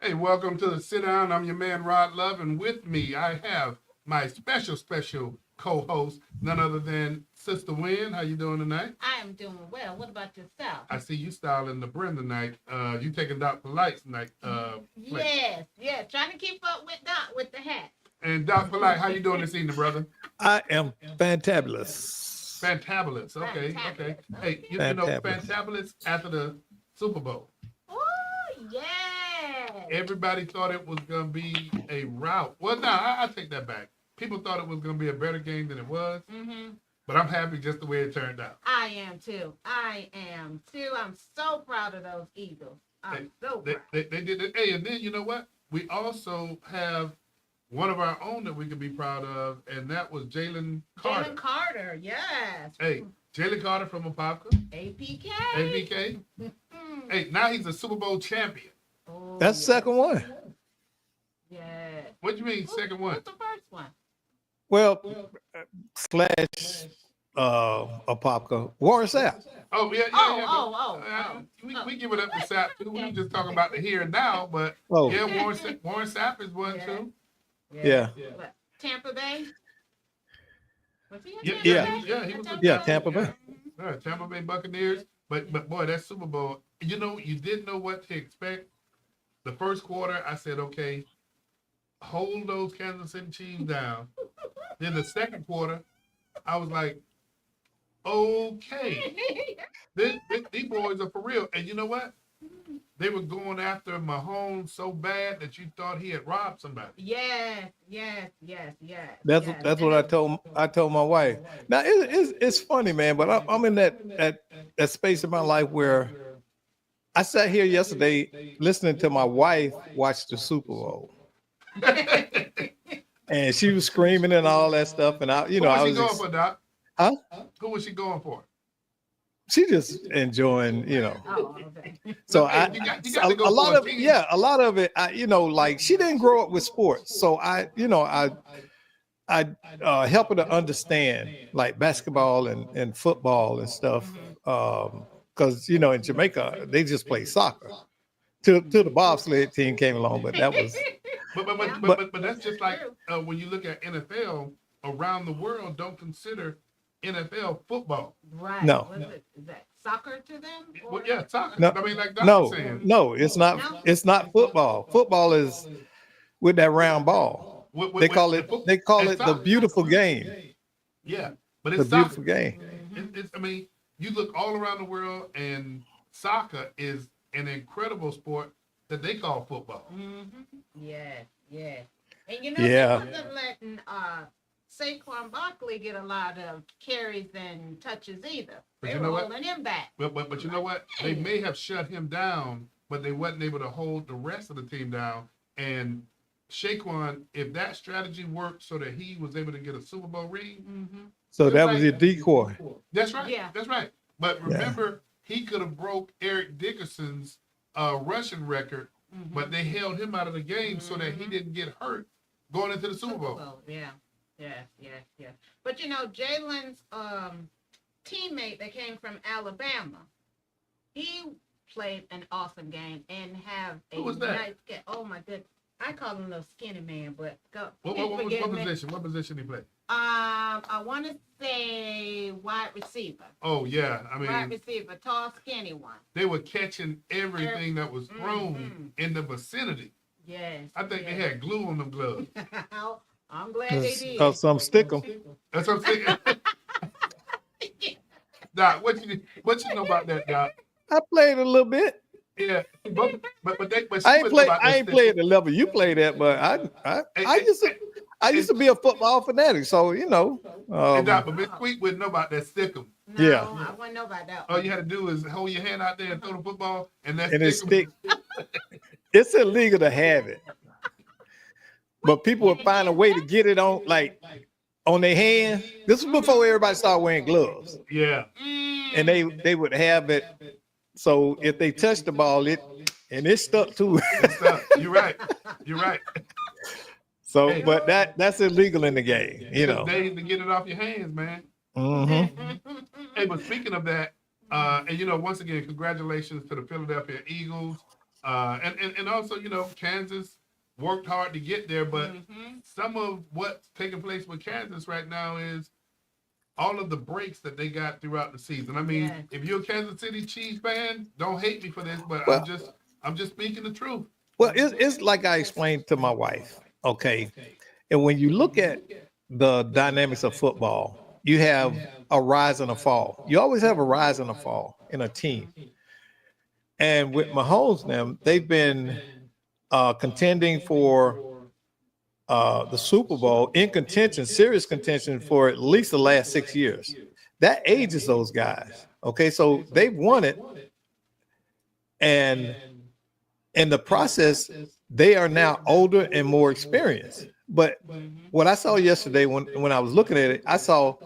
Hey, welcome to the sit down. I'm your man Rod Love, and with me I have my special co-host, none other than Sister Wynn. How you doing tonight? I am doing well. What about yourself? I see you styling the brim tonight. You taking Dr. Light's night place. Yes. Trying to keep up with Doc with the hat. And Dr. Light, how you doing this evening, brother? I am fantabulous. Fantabulous. Okay. Hey, you know Fantabulous. Fantabulous after the Super Bowl. Oh yes. Everybody thought it was gonna be a rout. Well, no, I take that back. People thought it was gonna be a better game than it was. But I'm happy just the way it turned out. I am too. I'm so proud of those Eagles. I'm so proud. They did it. Hey, and then you know what? We also have one of our own that we could be proud of, and that was Jalen Carter. Jalen Carter, yes. Hey, Jalen Carter from Apopka. APK. APK. Hey, now he's a Super Bowl champion. Oh, That's the second one. Yes. What do you mean, second one? What's the first one? Well, slash Apopka. Warren Sapp. Oh, yeah. Oh. We give it up to Sapp, too. We were just talking about the here and now, but Oh. yeah, Warren Sapp is one, too. Yeah. What, Tampa Bay? Was he in Yeah, Tampa Bay? yeah, he was in Yeah, Tampa Bay. Tampa Bay Buccaneers. But boy, that Super Bowl, you know, you didn't know what to expect. The first quarter, I said, okay, hold those Kansas City Chiefs down. Then the second quarter, I was like, okay, these boys are for real. And you know what? They were going after Mahomes so bad that you thought he had robbed somebody. Yes. That's what I told my wife. Now it's funny, man, but I'm in that space of my life where I sat here yesterday listening to my wife watch the Super Bowl, and she was screaming and all that stuff, and I Who was she going for, Doc? Huh? Who was she going for? She just enjoying, Oh, okay. So Hey, you got to go a lot for of team. a lot of it, like she didn't grow up with sports, so I help her to understand like basketball and football and stuff, because in Jamaica they just play soccer. Till the bobsled team came along, but that was But that's just like when you look at NFL around the world, don't consider NFL football. Right. No. Is that soccer to them? Well, yeah, soccer. No, I mean, like Doc was saying. no, it's not. No? It's not football. Football is with that round ball. They call it the soccer. beautiful game. Yeah, but The it's beautiful soccer. game. I mean, you look all around the world, and soccer is an incredible sport that they call football. Yes. And Yeah. they wasn't letting Saquon Barkley get a lot of carries and touches either. But They you were know what? holding him back. But you know what? They may have shut him down, but they wasn't able to hold the rest of the team down. And Shaquan, if that strategy worked so that he was able to get a Super Bowl ring, So that was your decoy. that's right. Yeah. That's right. But remember, he could have broke Eric Dickerson's rushing record, but they held him out of the game so that he didn't get hurt going into the Super Bowl. Yeah. But Jalen's teammate that came from Alabama, he played an awesome game and have a Who was that? nice game. Oh my goodness. I call him a little skinny man, but What position? What position he played? I want to say wide receiver. Oh yeah, I Wide mean receiver, tall, skinny one. they were catching everything that was thrown in the vicinity. Yes. I think they had glue on them gloves. I'm glad they did. Cause some stick 'em. That's what I'm saying. Doc, what you know about that, Doc? I played a little bit. Yeah, but she I ain't was play. about that I ain't stick. played at the level you played at, but I used to be a football fanatic. So And Doc, but Miss Squeak wouldn't know about that stickum. No, Yeah. I wouldn't know about that All one. you had to do is hold your hand out there and throw the football, and that and it stickum. stick. It's illegal to have it, but people would find a way to get it on their hand. This was before everybody started wearing gloves, Yeah, and they would have it. So if they touched the ball, it stuck to it. that's tough. You're right. So, Hey. but that's illegal in the game, It's days to get it off your hands, man. Hey, but speaking of that, and once again, congratulations to the Philadelphia Eagles. And also, Kansas worked hard to get there, but Mhm. some of what's taking place with Kansas right now is all of the breaks that they got throughout the season. I mean, Yes. if you're a Kansas City Chiefs fan, don't hate me for this, but Well, I'm just speaking the truth. well, it's like I explained to my wife. Okay, and when you look at the dynamics of football, you have a rise and a fall. You always have a rise and a fall in a team. And with Mahomes, them, they've been contending for the Super Bowl in contention, serious contention for at least the last 6 years. That ages those guys. Okay, so they've won it, and in the process, they are now older and more experienced. But what I saw yesterday when I was looking at it, I saw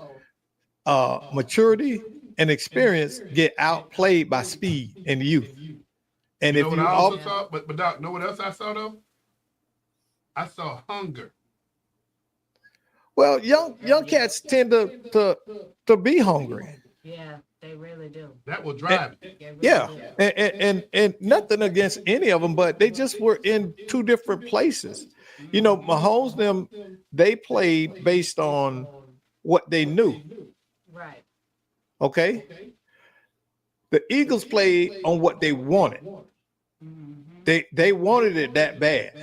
maturity and experience get outplayed by speed and youth. And You if know what I you also all, saw? But Doc, know what else I saw though? I saw hunger. well, young cats tend to be hungry. Yeah, they really do. That will drive it. They really Yeah, do. and nothing against any of them, but they just were in two different places. You know, Mahomes them they played based on what they knew. Right. Okay, the Eagles played on what they wanted. Mhm. They wanted it that bad,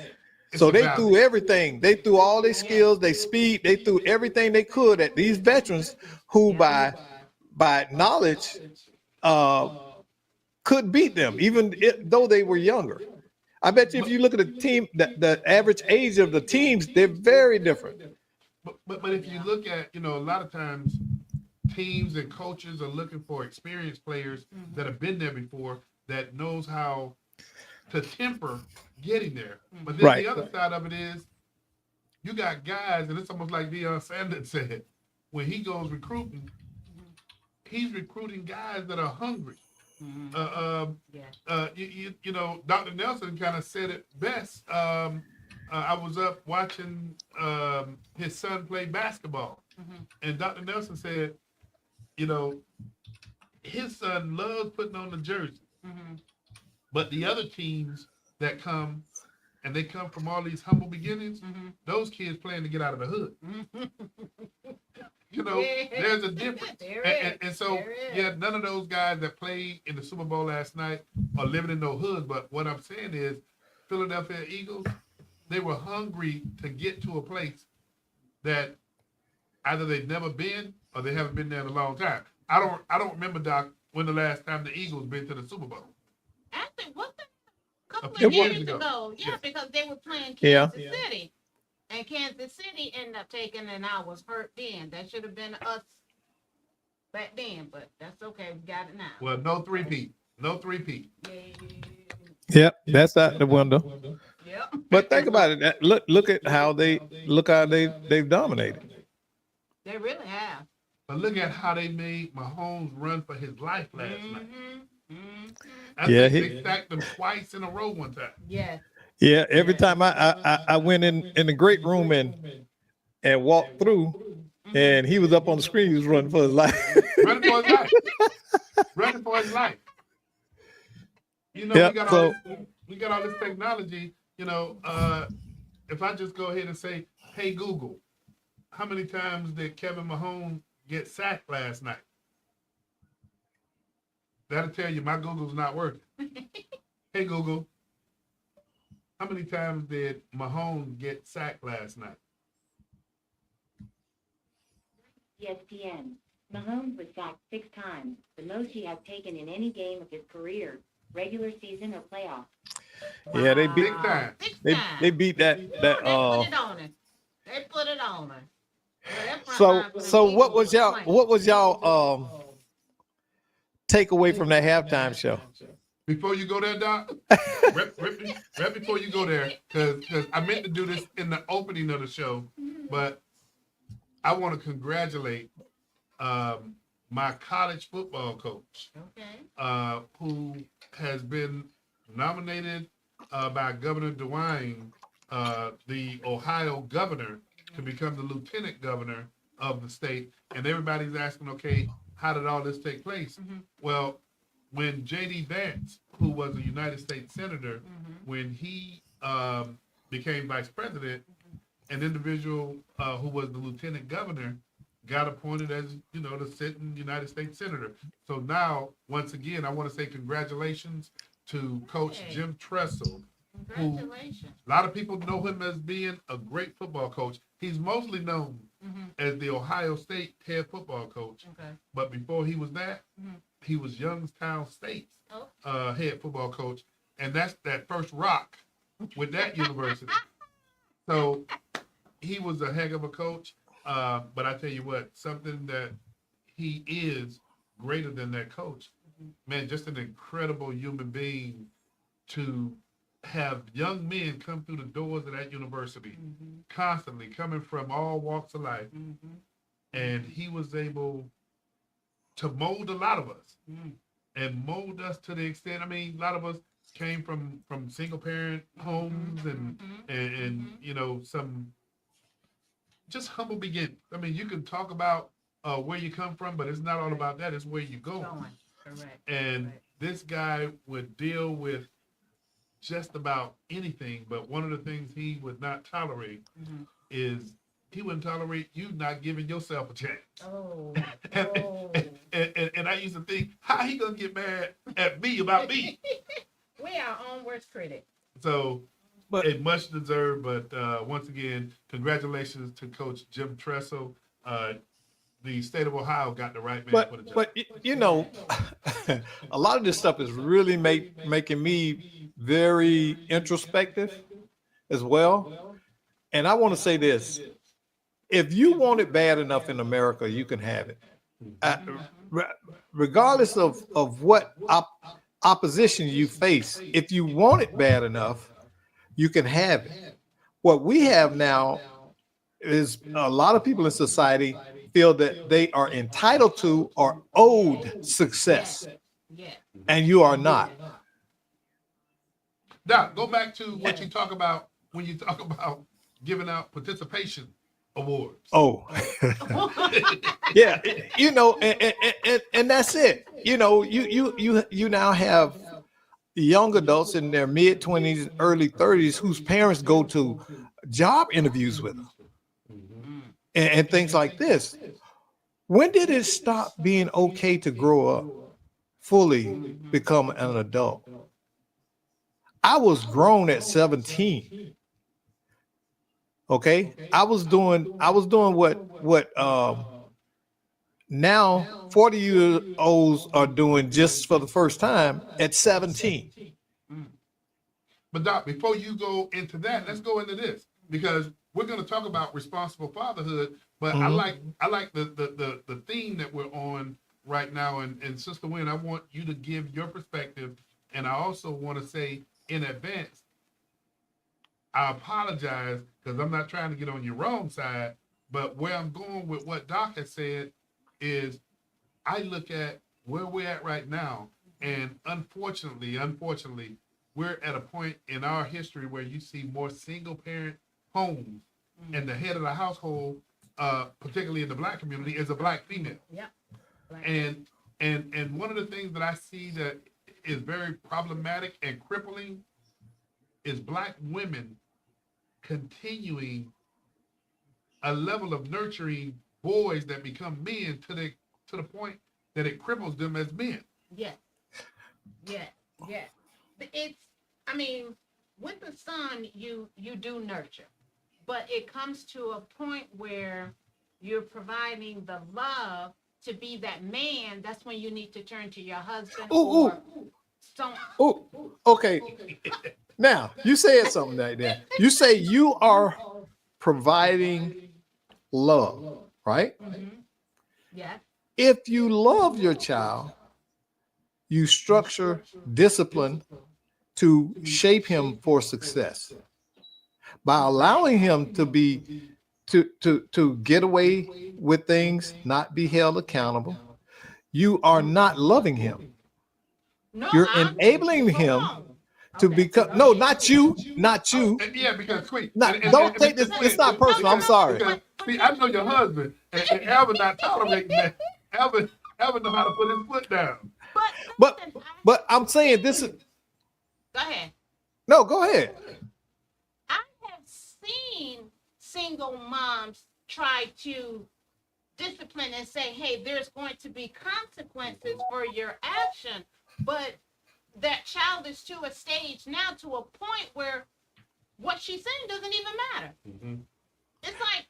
It's so a they battle. threw everything. They threw all their skills, their speed. They threw everything they could at these veterans who, by knowledge, uh, could beat them, even though they were younger. I bet you if you look at the team, the average age of the teams, they're very different. But if you look at, a lot of times teams and coaches are looking for experienced players that have been there before, that knows how to temper getting there. But then Right. the other side of it is you got guys, and it's almost like Deion Sanders said, when he goes recruiting, he's recruiting guys that are hungry. Mhm. Yeah. Dr. Nelson kind of said it best. I was up watching his son play basketball, and Dr. Nelson said, you know, his son loves putting on the jersey, Mhm. but the other teams that come and they come from all these humble beginnings, those kids playing to get out of the hood. Yeah. There's a difference. There And is. so, There is. yeah, none of those guys that played in the Super Bowl last night are living in no hood. But what I'm saying is, Philadelphia Eagles, they were hungry to get to a place that either they've never been or they haven't been there in a long time. I don't remember, Doc, when the last time the Eagles been to the Super Bowl. Actually, was it a couple few of years years ago. ago? Yeah, Yes. because they were playing Yeah. Kansas City. And Kansas City ended up taking, and I was hurt then. That should have been us back then, but that's okay. We got it now. Well, no three-peat. No three-peat. Yeah. Yep, that's out the window. Yep. But think about it. Look at how they've dominated. They really have. But look at how they made Mahomes run for his life last night. I Yeah, think they stacked them twice in a row one time. Yes. Yeah, every time I went in the great room and walked through, and he was up on the screen. He was running for his life. Running for his life. Running for his life. Yeah, we got all this technology. If I just go ahead and say, "Hey Google, how many times did Kevin Mahomes get sacked last night?" That'll tell you my Google's not working. Hey Google, how many times did Mahomes get sacked last night? ESPN. Mahomes was sacked 6 times, the most he has taken in any game of his career, regular season or playoff. Yeah, they beat Big time. they beat that They put it on it. They put it on it. So what was y'all take away from that halftime show? Before you go there, Doc, right before you go there, because I meant to do this in the opening of the show, but I want to congratulate my college football coach, who has been nominated by Governor DeWine, the Ohio governor, to become the lieutenant governor of the state. And everybody's asking, okay, how did all this take place? Well, when J.D. Vance, who was a United States senator, when he became vice president, an individual who was the lieutenant governor got appointed as, you know, the sitting United States senator. So now, once again, I want to say congratulations to Coach Hey. Jim Tressel. Congratulations. A lot of people know him as being a great football coach. He's mostly known as the Ohio State head football coach. Okay. But before he was that, he was Youngstown State's Oh. head football coach. And that's that first rock with that university. So he was a heck of a coach. But I tell you what, something that he is greater than that coach. Man, just an incredible human being to have young men come through the doors of that university, constantly coming from all walks of life. And he was able to mold a lot of us and mold us to the extent, I mean, a lot of us came from single parent homes and you know, some just humble beginnings. I mean, you can talk about where you come from, but it's not all about that. It's where you go. Correct. And this guy would deal with just about anything, but one of the things he would not tolerate is he wouldn't tolerate you not giving yourself a chance. Oh. And I used to think, how he gonna get mad at me about me? We are our own worst critic. So, But- it much deserved. But once again, congratulations to Coach Jim Tressel. The state of Ohio got the right man for the job. But you know, a lot of this stuff is really making me very introspective as well. And I want to say this: if you want it bad enough in America, you can have it, regardless of what opposition you face. If you want it bad enough, you can have it. What we have now is a lot of people in society feel that they are entitled to or owed success, Yeah. and you are not. Now, go back to what you talk about when you talk about giving out participation awards. Oh, yeah, you know, and that's it. You know, you now have young adults in their mid-20s, early 30s whose parents go to job interviews with them and things like this. When did it stop being okay to grow up, fully become an adult? I was grown at 17. Okay, I was doing what now 40-year-olds are doing just for the first time at 17. But Doc, before you go into that, let's go into this, because we're going to talk about responsible fatherhood. But I like the theme that we're on right now. And Sister Wynn, I want you to give your perspective. And I also want to say in advance, I apologize because I'm not trying to get on your wrong side. But where I'm going with what Doc has said is I look at where we're at right now. And unfortunately, we're at a point in our history where you see more single parent homes, and the head of the household, particularly in the Black community, is a Black female. Yep. And one of the things that I see that is very problematic and crippling is Black women continuing a level of nurturing boys that become men to the point that it cripples them as men. Yes. Yes. Yes. It's, I mean, with the son, you do nurture, but it comes to a point where you're providing the love to be that man. That's when you need to turn to your husband. Ooh, or some. Oh, okay. Now you said something like that. You say you are providing love, right? Yes. If you love your child, you structure discipline to shape him for success. By allowing him to be to get away with things, not be held accountable, you are not loving him. No, You're I'm- enabling him Oh, to okay. become no, not you. And yeah, because sweet. Don't take this. It's not personal. I'm sorry. Because, see, I know your husband, and Alvin not tolerating that. Alvin know how to put his foot down. But I'm saying this Go ahead. No, go ahead. I have seen single moms try to discipline and say, hey, there's going to be consequences for your action. But that child is to a stage now, to a point where what she's saying doesn't even matter. Mm-hmm. It's like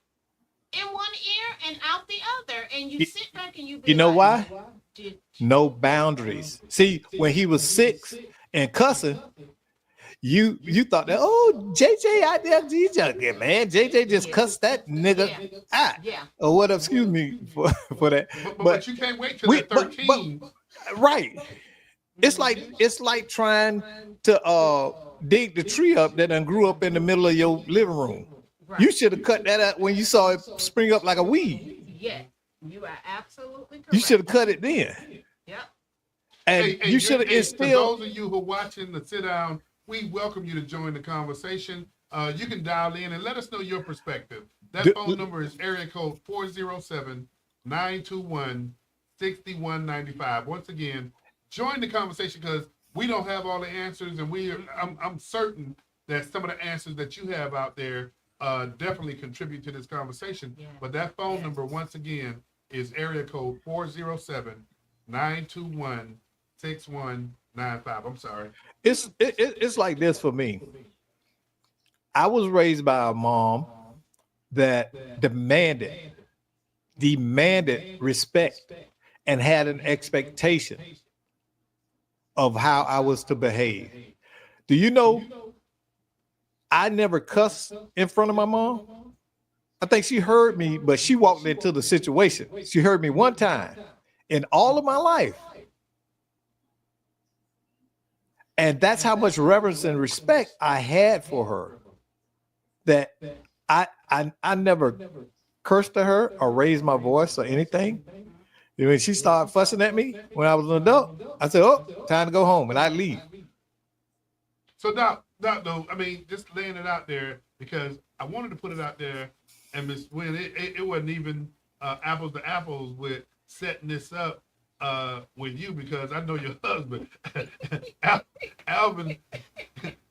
in one ear and out the other. And you sit back and you be You know like, why? Did No boundaries. See, when he was 6 and cussing, you thought that, oh, JJ out there, DJ, man, JJ just cussed that nigga out. Yeah. Or what? Excuse me for that. But you can't wait till they're 13. Right. It's like trying to dig the tree up that done grew up in the middle of your living room. Right. You should have cut that out when you saw it spring up like a weed. Yeah, you are absolutely correct. You should have cut it then. Yep. And you should have For instilled. those of you who are watching the sit down, we welcome you to join the conversation. You can dial in and let us know your perspective. That phone number is area code 407-921-6195. Once again, join the conversation because we don't have all the answers, and I'm certain that some of the answers that you have out there definitely contribute to this conversation. Yeah. But that phone number, once again, is area code 407-921-6195. I'm sorry. It's like this for me. I was raised by a mom that demanded respect and had an expectation of how I was to behave. Do you know I never cussed in front of my mom? I think she heard me, but she walked into the situation. She heard me one time in all of my life. And that's how much reverence and respect I had for her. That I never cursed at her or raised my voice or anything. When she started fussing at me when I was an adult, I said, oh, time to go home, and I'd leave. So Doc, though, I mean, just laying it out there because I wanted to put it out there, and Miss Wynn, it wasn't even apples to apples with setting this up with you because I know your husband, Alvin.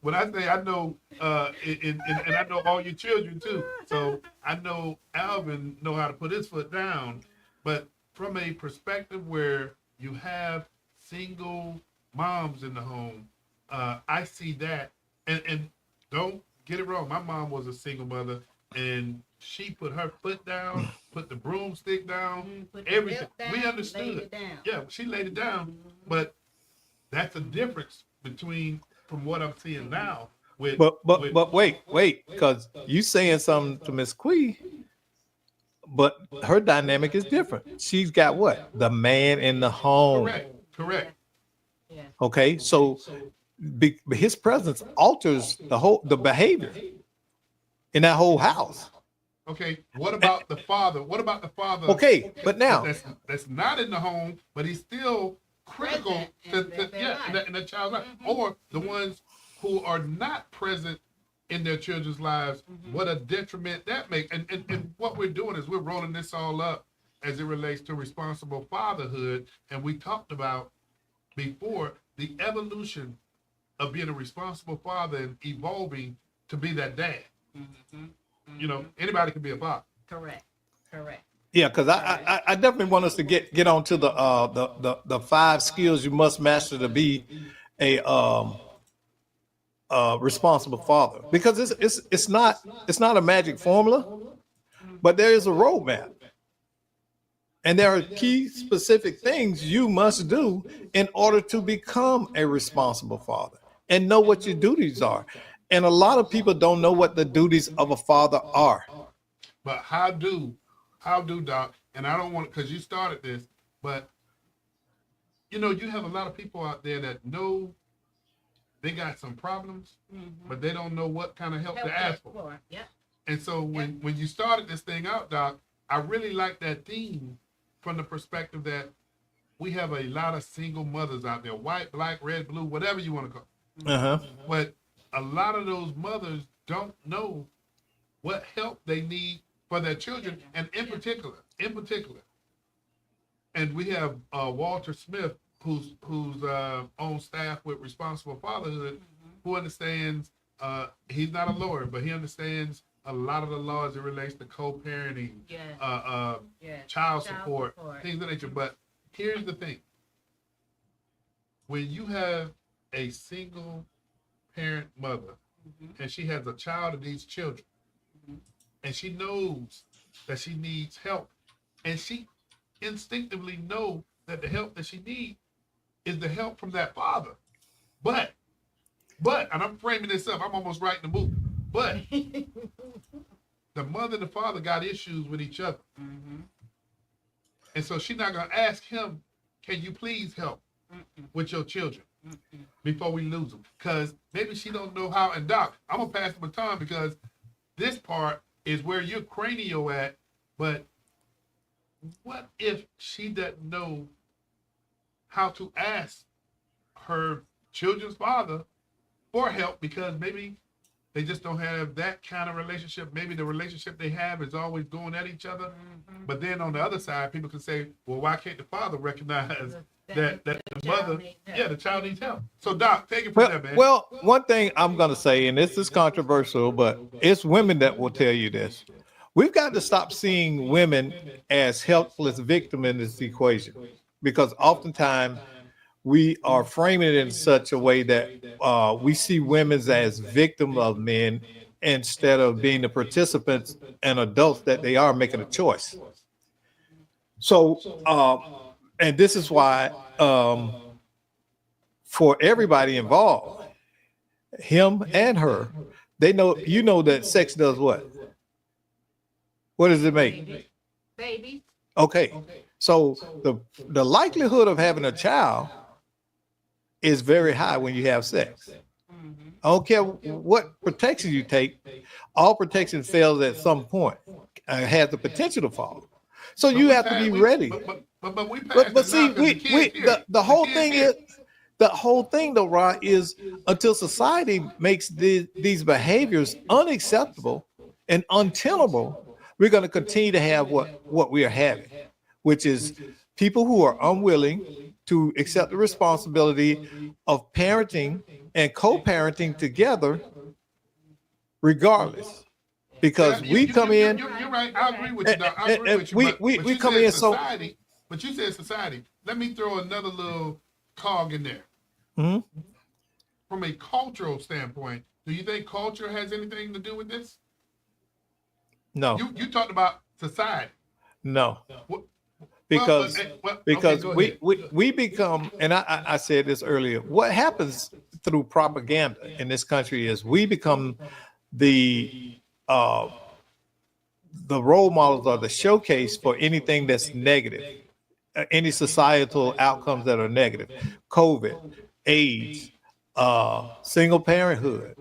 When I say I know, and I know all your children too, so I know Alvin know how to put his foot down. But from a perspective where you have single moms in the home, I see that, and don't get it wrong. My mom was a single mother, and she put her foot down, put the broomstick down, everything. We understood. Yeah, she laid it down, but that's a difference from what I'm seeing now. But wait, because you saying something to Miss Quee, but her dynamic is different. She's got what? The man in the home. Correct. Yeah. Okay, so his presence alters the behavior in that whole house. Okay, what about the father? Okay, but now that's not in the home, but he's still critical in the child's life, or the ones who are not present in their children's lives. What a detriment that makes. And what we're doing is we're rolling this all up as it relates to responsible fatherhood, and we talked about before the evolution of being a responsible father and evolving to be that dad. You know, anybody can be a father. Correct. Yeah, because I definitely want us to get on to the 5 skills you must master to be a responsible father. Because it's not a magic formula, but there is a roadmap. And there are key specific things you must do in order to become a responsible father and know what your duties are. And a lot of people don't know what the duties of a father are. But how do Doc, and I don't want, because you started this, but you know, you have a lot of people out there that know they got some problems, but they don't know what kind of help to ask for. Yep. And so when you started this thing out, Doc, I really like that theme from the perspective that we have a lot of single mothers out there, white, black, red, blue, whatever you want to call it. But a lot of those mothers don't know what help they need for their children, and in particular. And we have Walter Smith, who's on staff with Responsible Fatherhood, who understands, he's not a lawyer, but he understands a lot of the laws that relates to co-parenting, child support, things of that nature. But here's the thing. When you have a single parent mother and she has a child and these children, and she knows that she needs help, and she instinctively know that the help that she needs is the help from that father. But, and I'm framing this up, I'm almost writing the movie, but the mother and the father got issues with each other. And so she's not going to ask him, can you please help with your children before we lose them? Because maybe she don't know how. And Doc, I'm going to pass the baton because this part is where you're cranial at, but what if she doesn't know how to ask her children's father for help because maybe they just don't have that kind of relationship. Maybe the relationship they have is always going at each other. But then on the other side, people can say, well, why can't the father recognize that the mother, the child needs help? So Doc, take it from there, man. Well, one thing I'm going to say, and this is controversial, but it's women that will tell you this. We've got to stop seeing women as helpless victims in this equation, because oftentimes we are framing it in such a way that we see women as victims of men instead of being the participants and adults that they are making a choice. So, and this is why for everybody involved, him and her, they know, you know that sex does what? What does it make? Babies. Okay. So the likelihood of having a child is very high when you have sex. I don't care what protection you take, all protection fails at some point, has the potential to fall. So you have to be ready. But see, the whole thing is, the whole thing though, Ron, is until society makes these behaviors unacceptable and untenable, we're going to continue to have what we are having, which is people who are unwilling to accept the responsibility of parenting and co-parenting together, regardless. Because we come in. You're right. I agree with you, Doc. I agree with you. We come in society, but you said society. Let me throw another little cog in there. Mm-hmm. From a cultural standpoint, do you think culture has anything to do with this? No. You talked about society. No. Because we become, and I said this earlier, what happens through propaganda in this country is we become the role models or the showcase for anything that's negative, any societal outcomes that are negative, COVID, AIDS, single parenthood,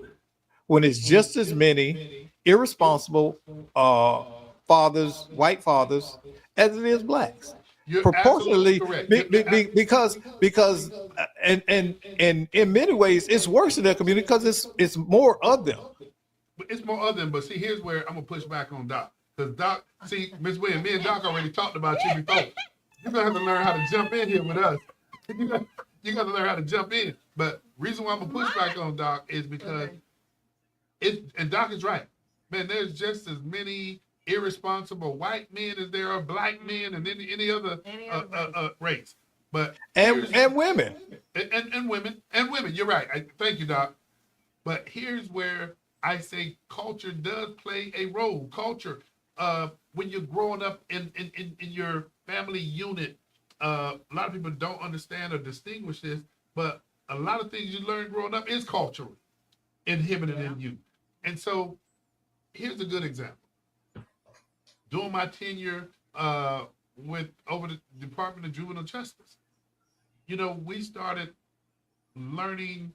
when it's just as many irresponsible fathers, white fathers, as it is blacks. You're proportionally because and in many ways it's worse in their community because it's more of them. But it's more of them. But see, here's where I'm gonna push back on Doc. Because Doc, see, Ms. Williams, me and Doc already talked about you before. You're gonna have to learn how to jump in here with us. You got to learn how to jump in. But reason why I'm gonna push back on Doc is because and Doc is right. Man, there's just as many irresponsible white men as there are black men and any other race. But and women. And women. You're right. Thank you, Doc. But here's where I say culture does play a role. Culture, when you're growing up in your family unit, a lot of people don't understand or distinguish this, but a lot of things you learn growing up is cultural, inhibited in you. And so here's a good example. During my tenure over the Department of Juvenile Justice, we started learning,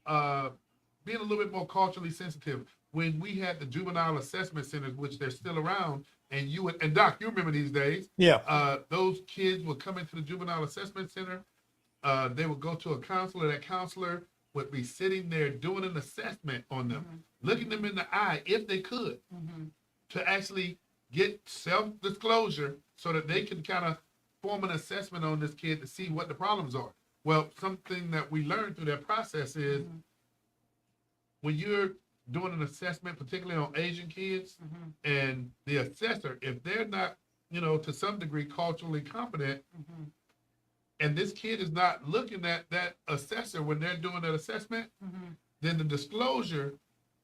being a little bit more culturally sensitive when we had the juvenile assessment centers, which they're still around. And and Doc, you remember these days? Yeah. Those kids would come into the juvenile assessment center. They would go to a counselor. That counselor would be sitting there doing an assessment on them, looking them in the eye, if they could, to actually get self-disclosure so that they can kind of form an assessment on this kid to see what the problems are. Well, something that we learned through that process is when you're doing an assessment, particularly on Asian kids, and the assessor, if they're not, to some degree culturally competent, and this kid is not looking at that assessor when they're doing that assessment, then the disclosure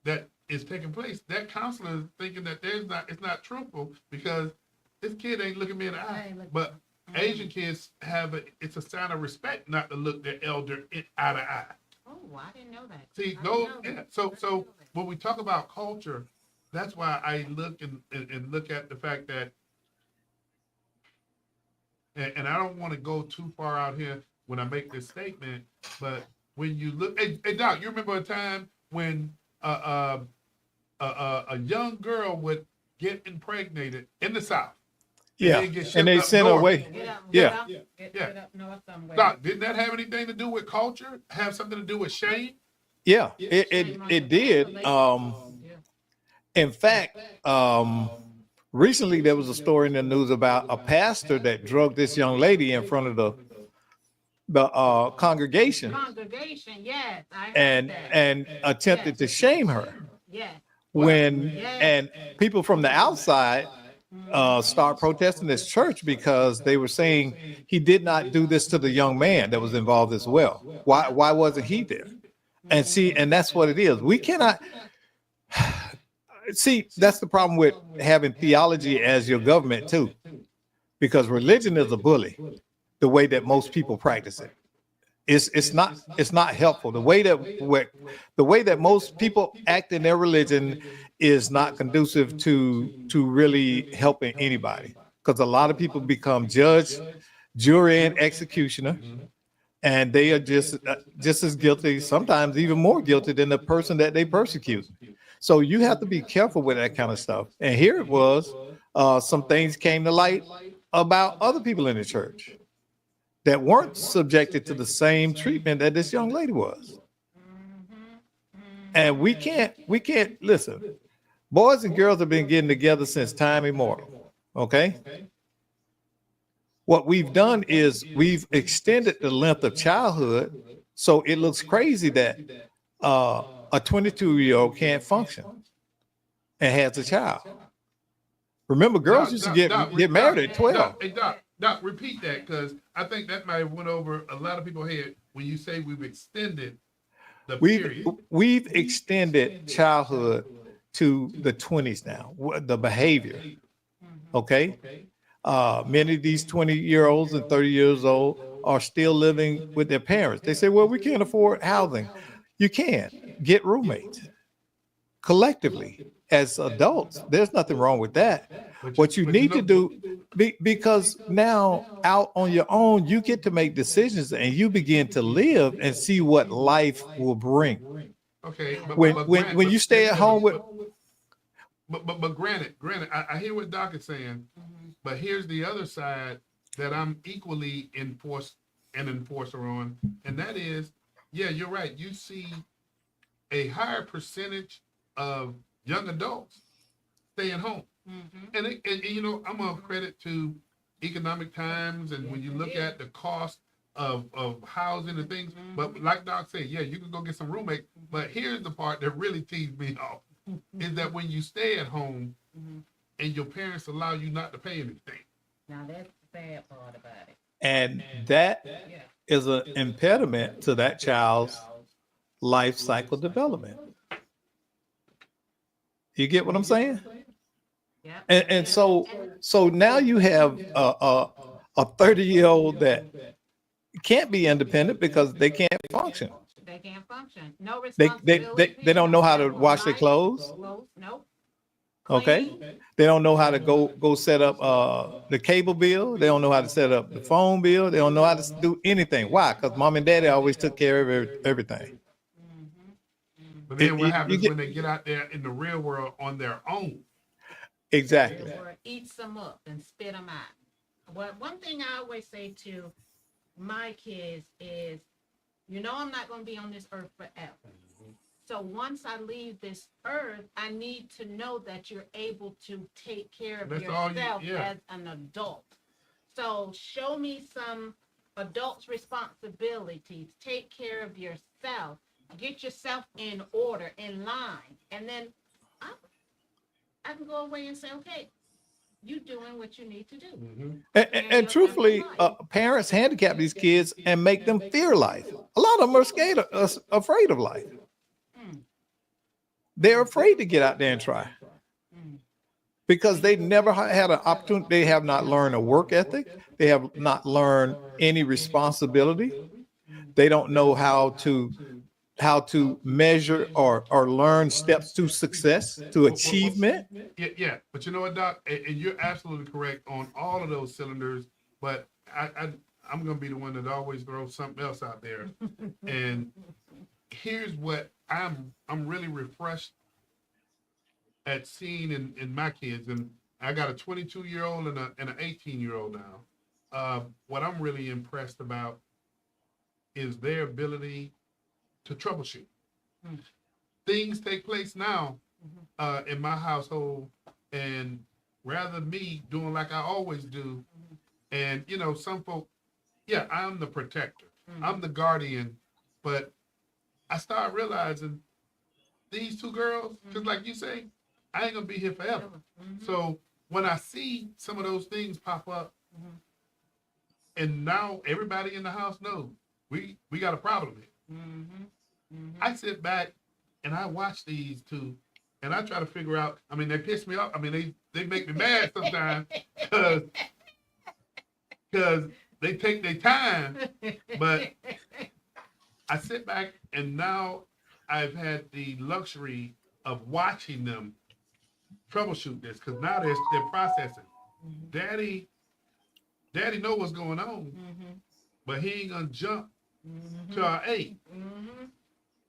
that is taking place, that counselor is thinking that it's not truthful because this kid ain't looking me in the eye. But Asian kids it's a sign of respect not to look their elder eye to eye. Oh, I didn't know that. See, so when we talk about culture, that's why I look and look at the fact that, and I don't want to go too far out here when I make this statement, but when you look, hey Doc, you remember a time when a young girl would get impregnated in the South? Yeah, and they sent her away. Get up north somewhere. Doc, didn't that have anything to do with culture? Have something to do with shame? Yeah, it did. In fact, recently there was a story in the news about a pastor that drugged this young lady in front of the congregation. Congregation, yes. I heard and that. and attempted to shame her. Yes. And people from the outside start protesting this church because they were saying he did not do this to the young man that was involved as well. Why wasn't he there? And that's what it is. We cannot see, that's the problem with having theology as your government too, because religion is a bully the way that most people practice it. It's not helpful. The way that most people act in their religion is not conducive to really helping anybody, because a lot of people become judge, jury, and executioner, and they are just as guilty, sometimes even more guilty than the person that they persecute. So you have to be careful with that kind of stuff. And here it was, some things came to light about other people in the church that weren't subjected to the same treatment that this young lady was. And we can't listen. Boys and girls have been getting together since time immemorial. Okay. What we've done is we've extended the length of childhood, so it looks crazy that a 22-year-old can't function and has a child. Remember, girls used to get married at 12. Hey, Doc, repeat that, because I think that might have went over a lot of people's head when you say we've extended the period. We've extended childhood to the 20s now, the behavior. Okay? Many of these 20-year-olds and 30 years old are still living with their parents. They say, well, we can't afford housing. You can get roommates collectively as adults. There's nothing wrong with that. What you need to do, because now out on your own, you get to make decisions and you begin to live and see what life will bring. Okay. When you stay at home with. But granted, I hear what Doc is saying, but here's the other side that I'm equally an enforcer on, and that is, yeah, you're right. You see a higher percentage of young adults staying home. And I'm gonna credit to economic times, and when you look at the cost of housing and things, but like Doc said, yeah, you can go get some roommates. But here's the part that really teased me off, is that when you stay at home and your parents allow you not to pay anything. Now that's the bad part about it. And that is an impediment to that child's life cycle development. You get what I'm saying? Yeah. And so now you have a 30-year-old that can't be independent because they can't function. They can't function. No responsibility. They don't know how to wash their clothes. Nope. Okay. They don't know how to go set up the cable bill. They don't know how to set up the phone bill. They don't know how to do anything. Why? Because mom and daddy always took care of everything. But then what happens when they get out there in the real world on their own? Exactly. Or eats them up and spit them out. Well, one thing I always say to my kids is, I'm not going to be on this earth forever. So once I leave this earth, I need to know that you're able to take care of yourself as an adult. So show me some adult's responsibilities. Take care of yourself. get yourself in order, in line, and then I can go away and say, okay, you doing what you need to do. And truthfully, parents handicap these kids and make them fear life. A lot of them are scared, afraid of life. They're afraid to get out there and try because they never had an opportunity. They have not learned a work ethic. They have not learned any responsibility. They don't know how to measure or learn steps to success, to achievement. Yeah. But you know what, Doc? And you're absolutely correct on all of those cylinders. But I'm going to be the one that always throws something else out there. And here's what I'm really refreshed at seeing in my kids. And I got a 22-year-old and an 18-year-old now. What I'm really impressed about is their ability to troubleshoot. Things take place now in my household, and rather than me doing like I always do, and you know, some folk, yeah, I'm the protector, I'm the guardian, but I start realizing these two girls, because like you say, I ain't gonna be here forever. So when I see some of those things pop up, and now everybody in the house knows we got a problem here. I sit back and I watch these two, and I try to figure out. I mean, they piss me off. I mean, they make me mad sometimes because they take their time. But I sit back, and now I've had the luxury of watching them troubleshoot this, because now they're processing. Daddy know what's going on, but he ain't gonna jump to our aid.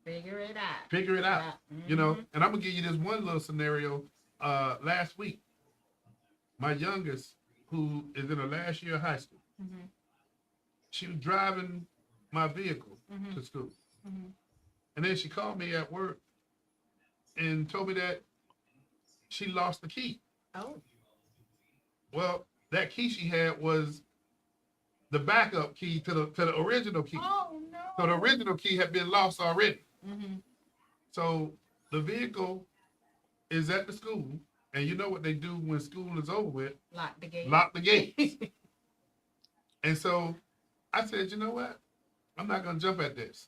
Figure it out. Figure it out. You know, and I'm gonna give you this one little scenario. Last week, my youngest, who is in her last year of high school, she was driving my vehicle to school, and then she called me at work and told me that she lost the key. Oh. Well, that key she had was the backup key to the original key. Oh no. So the original key had been lost already. So the vehicle is at the school, and you know what they do when school is over with? Lock the gate. Lock the gates. And so I said, you know what? I'm not gonna jump at this.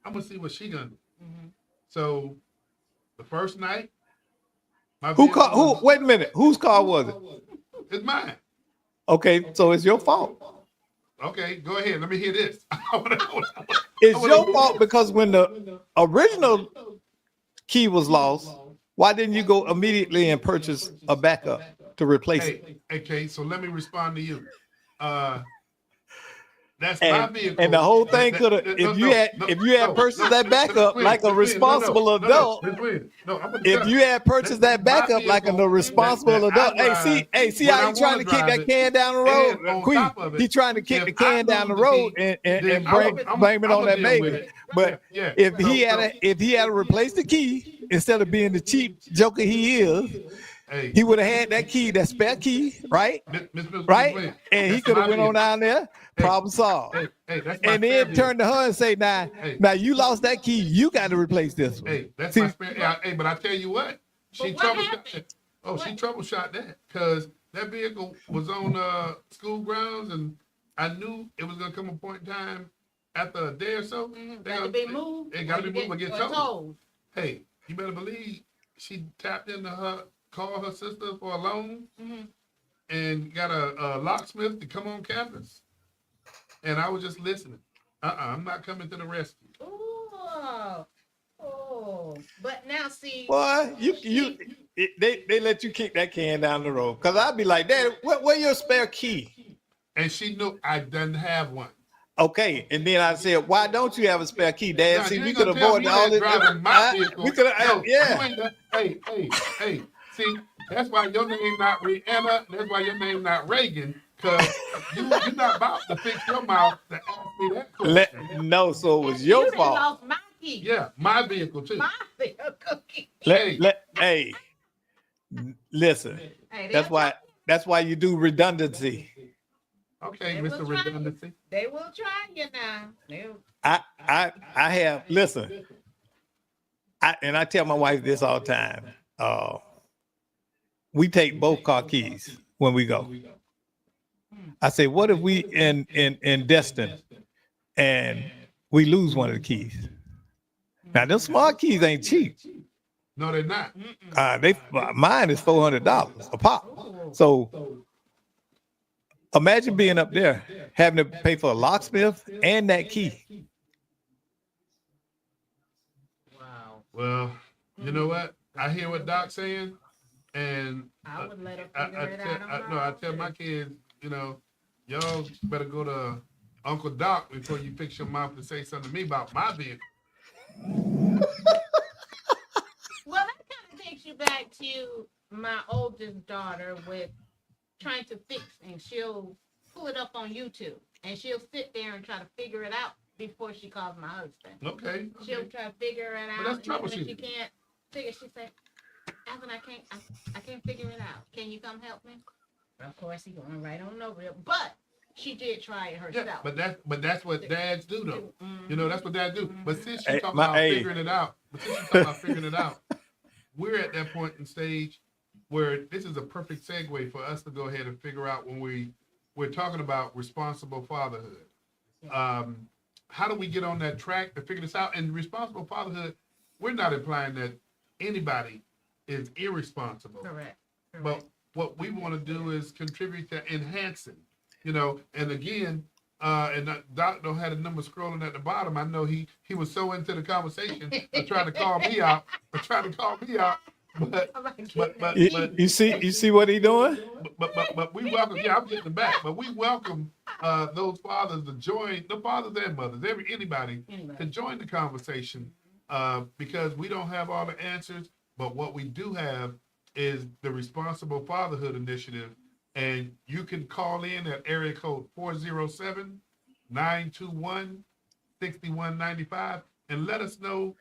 I'm gonna see what she gonna do. So the first night, Wait a minute. Whose car was it? It's mine. Okay, so it's your fault. Okay, go ahead. Let me hear this. It's your fault because when the original key was lost, why didn't you go immediately and purchase a backup to replace it? Okay, so let me respond to you. That's my vehicle. And the whole thing could have, if you had purchased that backup like a responsible adult, if you had purchased that backup like a responsible adult, hey, see how he trying to kick that can down the road? Queen, he trying to kick the can down the road and blame it on that baby. But if he had replaced the key instead of being the cheap joker he is, he would have had that key, that spare key, right? Right? And he could have went on down there, problem solved. And then turn to her and say, now you lost that key, you got to replace this one. Hey, that's my spare. Hey, but I tell you what, she troubleshot that because that vehicle was on school grounds, and I knew it was gonna come a point in time after a day or so. They gotta be moved. It gotta be moved and get towed. Hey, you better believe she tapped into her. Called her sister for a loan and got a locksmith to come on campus. And I was just listening. I'm not coming to the rescue. But now see. Boy, they let you kick that can down the road. Because I'd be like, Dad, where your spare key? And she knew I didn't have one. Okay, and then I said, "Why don't you have a spare key, Dad? See, we could avoid all this. We could have, Hey. See, that's why your name not Rihanna. That's why your name not Reagan. Because you're not about to fix your mouth to ask me that question. No, so it was your fault. Lost my key. Yeah, my vehicle too. My vehicle key. Hey, listen. Hey, that's why you do redundancy. Okay, Mr. Redundancy. They will try you now. I have listen. I tell my wife this all the time. We take both car keys when we go. I say, what if we in Destin and we lose one of the keys? Now, them smart keys ain't cheap. No, they're not. Mine is $400 a pop. Ooh. So imagine being up there having to pay for a locksmith and that key. Wow. Well, you know what? I hear what Doc's saying, and I would let her figure it out on her I own, tell too. my kids, y'all better go to Uncle Doc before you fix your mouth to say something to me about my vehicle. Well, that kind of takes you back to my oldest daughter with trying to fix, and she'll pull it up on YouTube, and she'll sit there and try to figure it out before she calls my husband. Okay. She'll try to figure it But out, that's and then when she troubleshooting. can't figure, she say, "Alvin, I can't figure it out. Can you come help me?" Of course, he going right on over it, but she did try it herself. Yeah, but that's what dads do though. That's what dads do. But since she's Hey, talking my- about hey. figuring it out, we're at that point in stage where this is a perfect segue for us to go ahead and figure out when we're talking about responsible fatherhood. How do we get on that track to figure this out? And responsible fatherhood, we're not implying that anybody is irresponsible. Correct. But what we want to do is contribute to enhancing, and again, and Doc don't have the number scrolling at the bottom. I know he was so into the conversation of trying to call me out, but Oh my You see what he doing? but we welcome. Yeah, I'm getting back. But we welcome those fathers to join, the fathers and mothers, anybody to join the conversation, because we don't have all the answers, but what we do have is the Responsible Fatherhood Initiative, and you can call in at area code 407-921-6195 and let us know.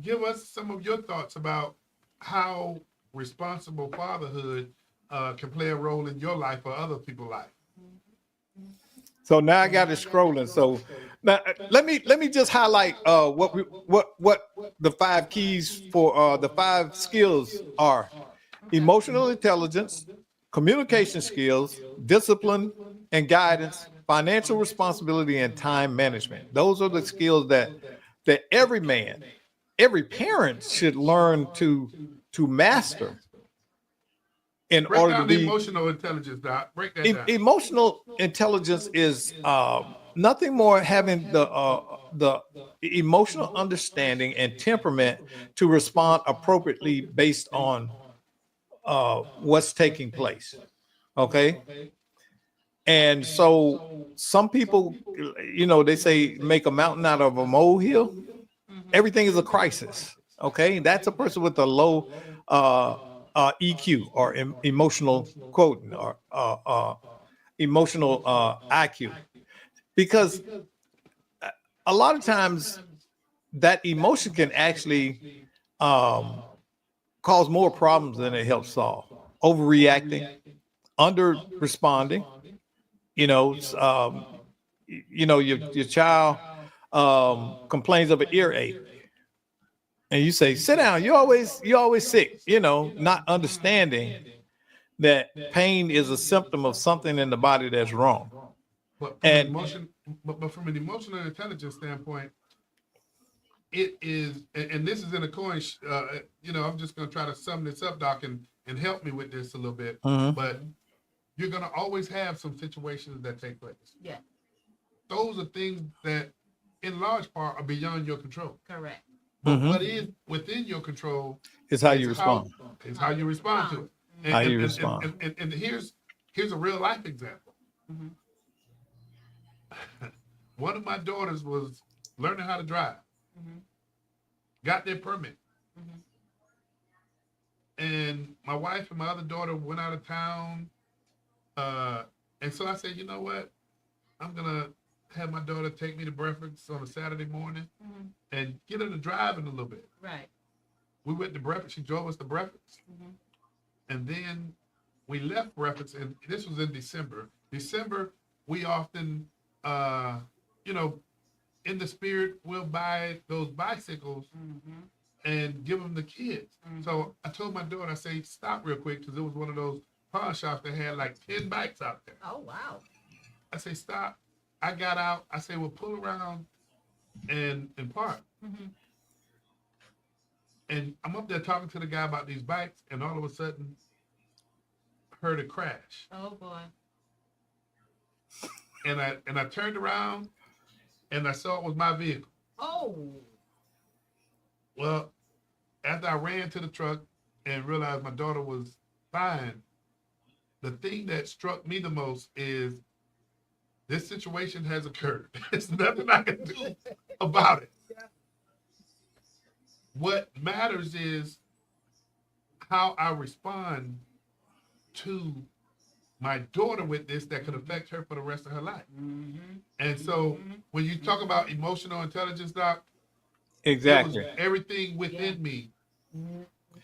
Give us some of your thoughts about how responsible fatherhood can play a role in your life or other people's life. So now I got it scrolling. So now let me just highlight what the 5 keys for the 5 skills are: emotional intelligence, communication skills, discipline and guidance, financial responsibility, and time management. Those are the skills that every man, every parent should learn to master in Break order to down the be emotional intelligence, Doc. Break that down. emotional intelligence is nothing more having the emotional understanding and temperament to respond appropriately based on what's taking place. Okay. And so some people, they say make a mountain out of a molehill. Everything is a crisis. Okay. That's a person with a low EQ or emotional quotient or emotional IQ, because a lot of times that emotion can actually cause more problems than it helps solve. Overreacting, under responding, your child complains of an earache, and you say, "Sit down. You're always sick." Not understanding that pain is a symptom of something in the body that's wrong. But And from an emotional intelligence standpoint, it is, and this is in a coin. I'm just going to try to sum this up, Doc, and help me with this a little bit. Mhm. But you're going to always have some situations that take place. Yeah. Those are things that, in large part, are beyond your control. Correct. But Mhm. what is within your control it's how you respond. is how you respond to it. And, How you and- respond. And here's a real life example. Mhm. One of my daughters was learning how to drive. Mhm. Got their permit. Mhm. And my wife and my other daughter went out of town. And so I said, you know what? I'm going to have my daughter take me to breakfast on a Saturday morning Mhm. and get her to driving a little bit. Right. We went to breakfast. She drove us to breakfast. Mhm. And then we left breakfast, and this was in December. We often, in the spirit, we'll buy those bicycles Mm-hmm. and give them to kids. Mhm. So I told my daughter, I say, stop real quick, because it was one of those pawn shops that had like 10 bikes out there. Oh wow. I say, stop. I got out. I say, well, pull around and park. Mm-hmm. And I'm up there talking to the guy about these bikes, and all of a sudden, heard a crash. Oh boy. And I turned around, and I saw it was my vehicle. Oh. Well, after I ran to the truck and realized my daughter was fine, the thing that struck me the most is this situation has occurred. There's nothing I can do about it. What matters is how I respond to my daughter with this that could affect her for the rest of her life. Mm-hmm. And so when you talk about emotional intelligence, Doc, Exactly. it was everything within me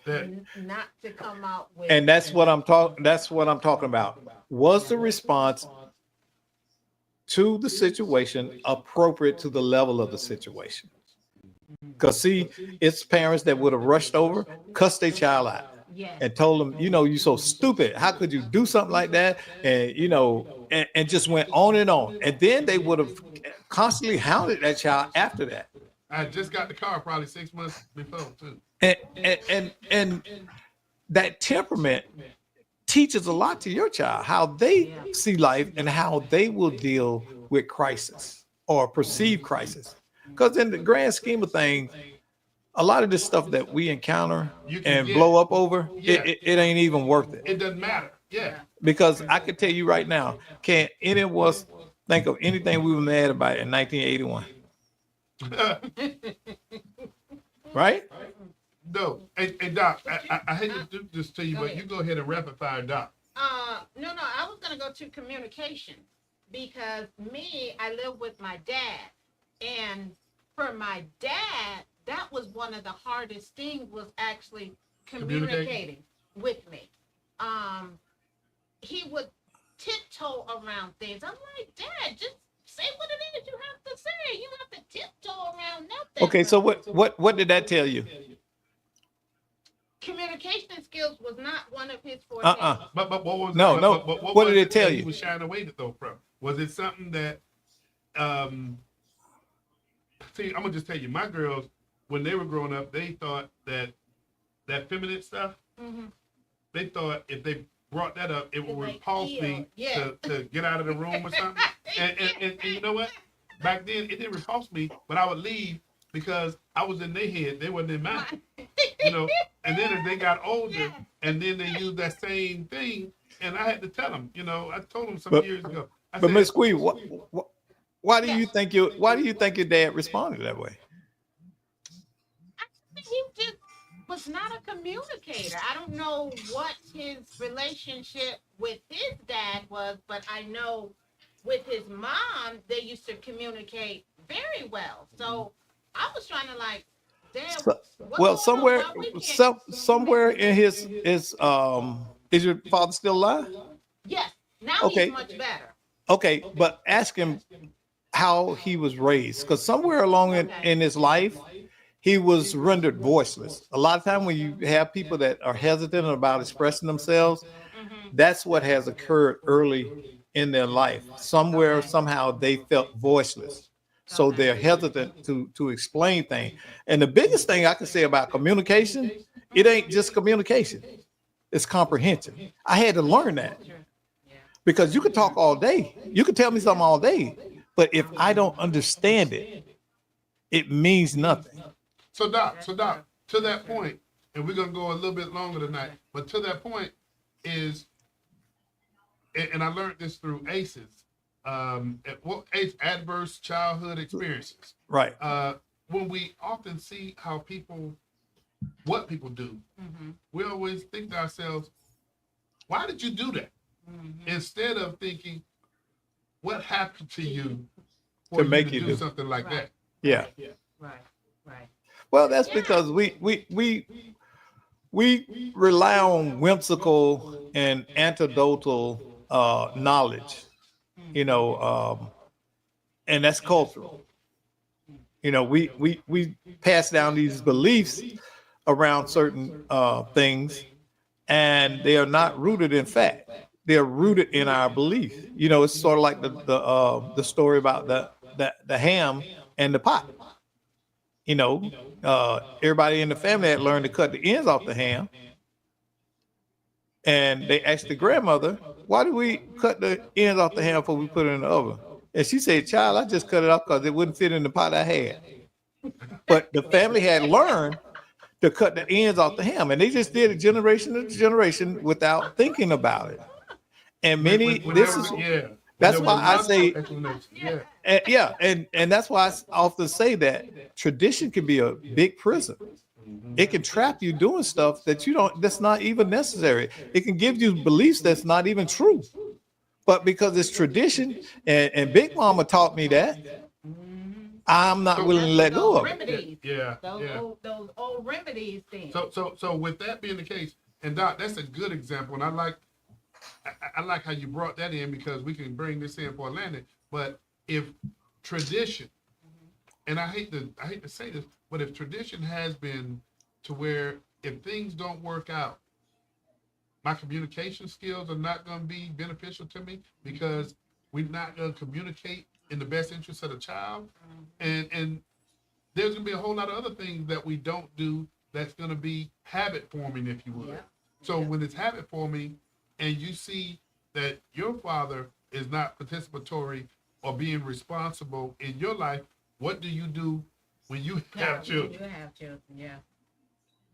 that Not to come out with. And that's what I'm talking. That's what I'm talking about. Was the response to the situation appropriate to the level of the situation? Because see, it's parents that would have rushed over, cussed their child out, Yes. and told them, you know, you're so stupid. How could you do something like that? And you know, and just went on and on. And then they would have constantly hounded that child after that. I just got the car probably 6 months before too. And that temperament teaches a lot to your child, how they see life and how they will deal with crisis or perceive crisis. Because in the grand scheme of things, a lot of this stuff that we encounter You can and get- blow up over, Yeah. it ain't even worth it. It doesn't matter. Yeah. Because I can tell you right now, can't any of us think of anything we were mad about in 1981, right? No. Hey, Doc, I hate to do this to you, Go but ahead. you go ahead and rapid fire, Doc. No, I was gonna go to communication because me, I live with my dad, and for my dad, that was one of the hardest things was actually communicating with me. He would tiptoe around things. I'm like, Dad, just say what it is you have to say. You don't have to tiptoe around nothing. Okay, so what did that tell you? Communication skills was not one of his forte. But what was No, but, no. But, What was did it tell that you? He was shying away though from. Was it something that? See, I'm gonna just tell you, my girls, when they were growing up, they thought that feminine stuff. Mm-hmm. They thought if they brought that up, it would Like, repulse ew, me yeah. to get out of the room or something. And you know what? Back then, it didn't repulse me, but I would leave because I was in their head. They wasn't in mine. You know. And then as they got older, and then they used that same thing, and I had to tell them. You know, I told them some But- years ago. I But said, Miss Squee, why do you think your dad responded that way? He just was not a communicator. I don't know what his relationship with his dad was, but I know with his mom, they used to communicate very well. So I was trying to like, Dad, So- what's Well, going on? Why we can't- somewhere in his is your father still alive? Yes, now Okay. he's much better. Okay, but ask him how he was raised, because somewhere along in his life, he was rendered voiceless. A lot of time when you have people that are hesitant about expressing themselves, Mm-hmm. that's what has occurred early in their life. Somewhere, somehow, they felt voiceless. So they're hesitant to explain things. And the biggest thing I can say about communication, it ain't just communication. It's comprehension. I had to learn that. Because you can talk all day. You can tell me something all day. But if I don't understand it, it means nothing. So Doc, to that point, and we're gonna go a little bit longer tonight, but to that point is, and I learned this through ACEs, ACE, adverse childhood experiences. Right. When we often see what people do, Mm-hmm. we always think to ourselves, why did you do that? Mm-hmm. Instead of thinking, what happened to you To make you do do. something like Right. that? Yeah. Right. Well, that's because we rely on whimsical and anecdotal knowledge, and that's cultural. You know, we pass down these beliefs around certain things, and they are not rooted in fact. They're rooted in our belief. You know, it's sort of like the story about the ham and the pot. You know, everybody in the family had learned to cut the ends off the ham, and they asked the grandmother, "Why do we cut the ends off the ham before we put it in the oven?" And she said, "Child, I just cut it off because it wouldn't fit in the pot I had." But the family had learned to cut the ends off the ham, and they just did it generation to generation without thinking about it. And many, When this there is was- yeah. When that's there why was I logical say, explanation. Yeah. yeah, and that's why I often say that tradition can be a big prison. It can trap you doing stuff that you don't, that's not even necessary. It can give you beliefs that's not even true. But because it's tradition, and Big Mama taught me that, I'm not willing to let go of it. remedies. Yeah. Yeah. Those old remedies things. So with that being the case, and Doc, that's a good example, and I like how you brought that in because we can bring this in for Atlantic. But if tradition, and I hate to say this, but if tradition has been to where if things don't work out, my communication skills are not going to be beneficial to me because we're not going to communicate in the best interest of the child, and there's going to be a whole lot of other things that we don't do that's going to be habit forming, if you would. Yeah. So when it's habit forming, and you see that your father is not participatory or being responsible in your life, what do you do when you have children? You have children, yeah.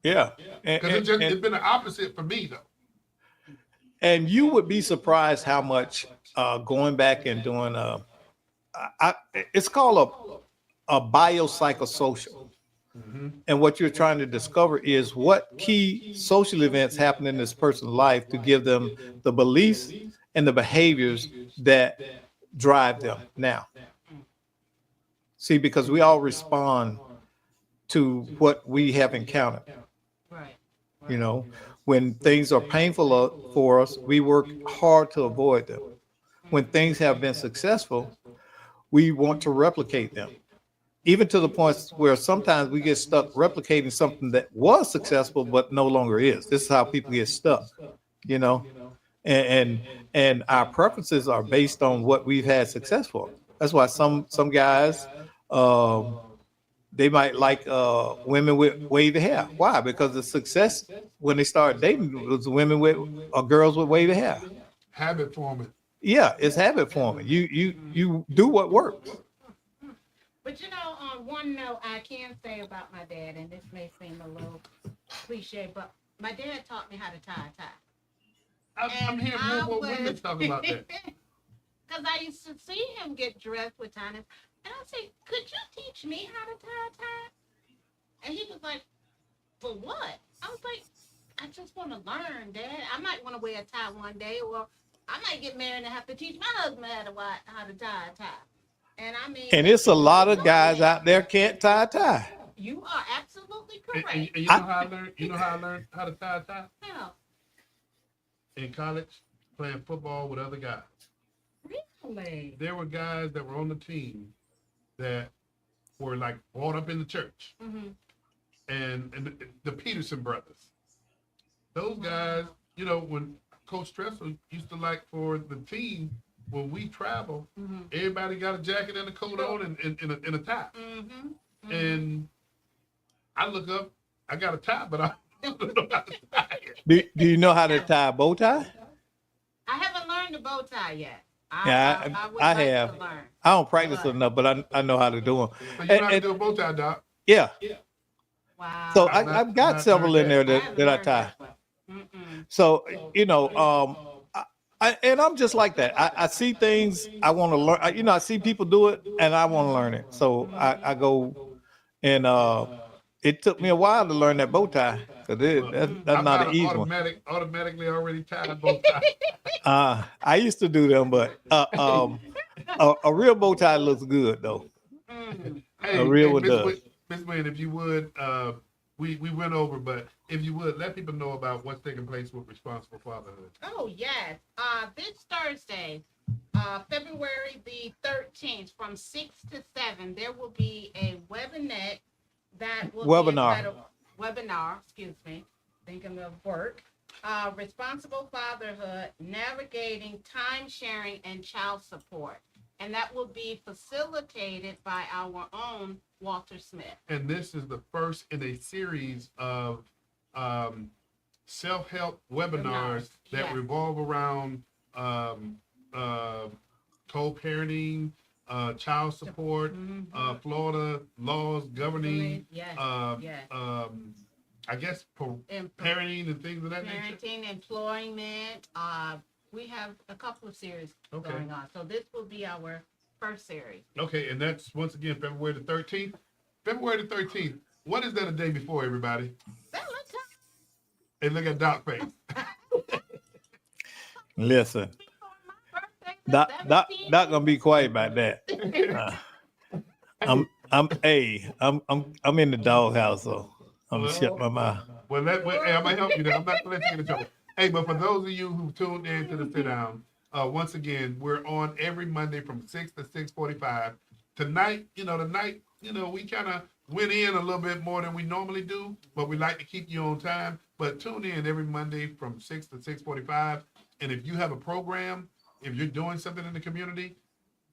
Yeah. Because it's been the opposite for me, though. And you would be surprised how much going back and doing it's called a biopsychosocial. And what you're trying to discover is what key social events happen in this person's life to give them the beliefs and the behaviors that drive them now. See, because we all respond to what we have encountered. Right. You know, when things are painful for us, we work hard to avoid them. When things have been successful, we want to replicate them. Even to the point where sometimes we get stuck replicating something that was successful but no longer is. This is how people get stuck, you know, and our preferences are based on what we've had success for. That's why some guys they might like women with wavy hair. Why? Because the success when they started dating was women with or girls with wavy hair. Habit forming. Yeah, it's habit forming. You do what works. But you know, on one note, I can say about my dad, and this may seem a little cliche, but my dad taught me how to tie a tie. I'm hearing more women talk about that. Because I used to see him get dressed with ties, and I say, "Could you teach me how to tie a tie?" And he was like, "For what?" I was like, "I just want to learn, Dad. I might want to wear a tie one day, or I might get married and have to teach my husband how to tie a tie." And I mean, And it's a lot of guys out there can't tie a tie. You are absolutely correct. And you know how I learned? You know how I learned how to tie a tie? How? In college, playing football with other guys. Really? There were guys that were on the team that were like brought up in the church, and the Peterson brothers. Those guys, you know, when Coach Tressel used to like for the team. When we travel, everybody got a jacket and a coat on and a tie. And I look up, I got a tie, but I don't know how to tie it. Do you know how to tie a bow tie? I haven't learned the bow tie yet. Yeah, would I like to have. learn. I don't practice enough, but I know how to do them. So you know how to do a bow tie, Doc? Yeah. Wow. So I've I've got several in there that I tie. So, you know, and I'm just like that. I see things I want to learn. I see people do it and I want to learn it. So I go and it took me a while to learn that bow tie because that's not an easy one. Automatically already tied bow tie. I used to do them, but a real bow tie looks good though. A real one does. Miss Wynn, if you would, we went over, but if you would, let people know about what's taking place with Responsible Fatherhood. Oh, yes. This Thursday, February the 13th from 6 to 7, there will be a webinar that will be entitled, webinar, excuse me, thinking of work, Responsible Fatherhood, Navigating Time Sharing and Child Support. And that will be facilitated by our own Walter Smith. And this is the first in a series of self-help webinars that Yes. revolve around co-parenting, child support, Mhm. Florida laws governing, Yes, yes. I guess And parenting and things of that nature. parenting, employment. We have a couple of series Okay. going on. So this will be our first series. Okay, and that's once again February the 13th. February the 13th. What is that a day before, everybody? Hey, look at Doc's face. Listen, My birthday, the Doc 17th. gonna be quiet about that. I'm in the doghouse, so I'm Well, shut my mouth. Well, hey, I'm gonna help you there. I'm not gonna let you get in trouble. Hey, but for those of you who tuned in to the sit down, once again, we're on every Monday from 6 to 6:45. Tonight, we kind of went in a little bit more than we normally do, but we like to keep you on time. But tune in every Monday from 6 to 6:45. And if you have a program, if you're doing something in the community,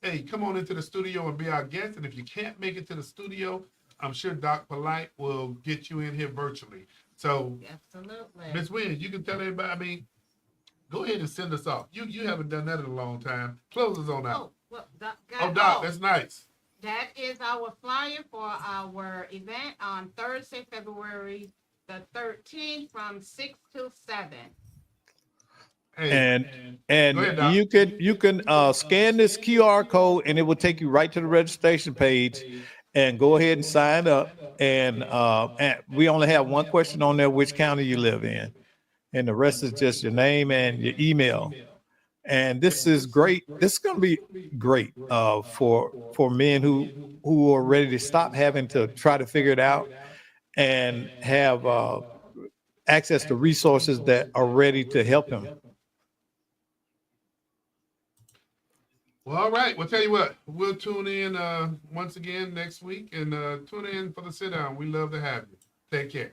hey, come on into the studio and be our guest. And if you can't make it to the studio, I'm sure Doc Polite will get you in here virtually. So, Absolutely. Ms. Wynn, you can tell everybody, I mean, go ahead and send us off. You haven't done that in a long time. Close us on out. Oh, well, Doc, Doc, that's nice. that is our flyer for our event on Thursday, February the 13th from 6 to 7. Hey, And Go ahead, Doc. you can scan this QR code and it will take you right to the registration page and go ahead and sign up. And we only have one question on there: which county you live in, and the rest is just your name and your email. And this is great. This is going to be great for men who are ready to stop having to try to figure it out and have access to resources that are ready to help them. Well, all right. Well, tell you what, we'll tune in once again next week and tune in for the sit down. We love to have you. Take care.